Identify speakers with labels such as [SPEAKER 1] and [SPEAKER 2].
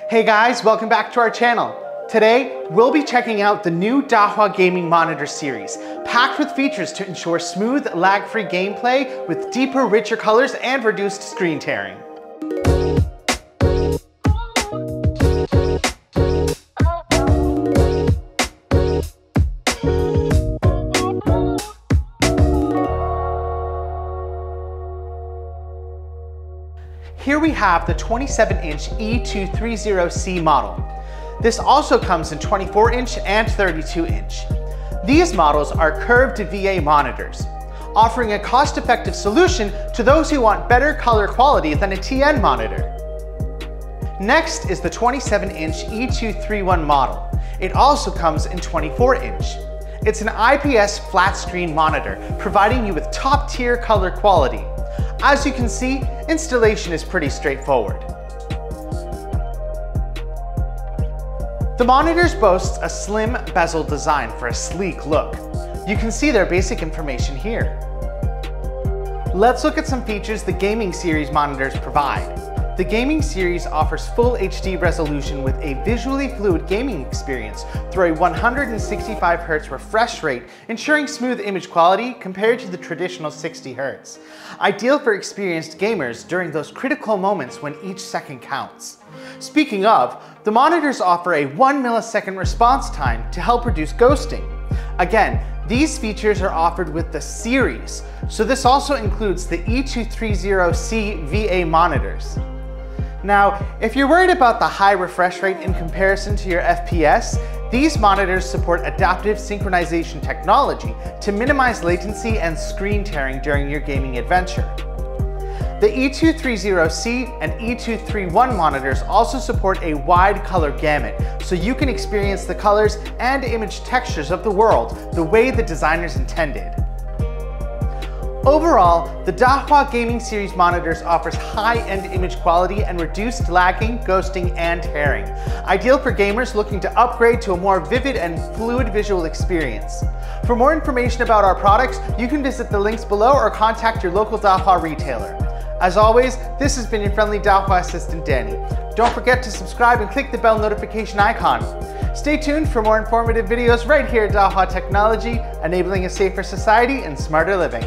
[SPEAKER 1] Hey guys, welcome back to our channel. Today, we'll be checking out the new Dahua Gaming Monitor Series, packed with features to ensure smooth, lag-free gameplay with deeper, richer colors and reduced screen tearing. Here we have the 27-inch E230C model. This also comes in 24-inch and 32-inch. These models are curved VA monitors, offering a cost-effective solution to those who want better color quality than a TN monitor. Next is the 27-inch E231 model. It also comes in 24-inch. It's an IPS flat-screen monitor, providing you with top-tier color quality. As you can see, installation is pretty straightforward. The monitors boast a slim bezel design for a sleek look. You can see their basic information here. Let's look at some features the Gaming Series monitors provide. The Gaming Series offers full HD resolution with a visually fluid gaming experience through a 165Hz refresh rate, ensuring smooth image quality compared to the traditional 60Hz. Ideal for experienced gamers during those critical moments when each second counts. Speaking of, the monitors offer a 1 millisecond response time to help reduce ghosting. Again, these features are offered with the Series, so this also includes the E230C VA monitors. Now, if you're worried about the high refresh rate in comparison to your FPS, these monitors support adaptive synchronization technology to minimize latency and screen tearing during your gaming adventure. The E230C and E231 monitors also support a wide color gamut, so you can experience the colors and image textures of the world the way the designers intended. Overall, the Dahua Gaming Series monitors offers high-end image quality and reduced lagging, ghosting, and tearing. Ideal for gamers looking to upgrade to a more vivid and fluid visual experience. For more information about our products, you can visit the links below or contact your local Dahua retailer. As always, this has been your friendly Dahua assistant, Danny. Don't forget to subscribe and click the bell notification icon. Stay tuned for more informative videos right here at Dahua Technology, enabling a safer society and smarter living.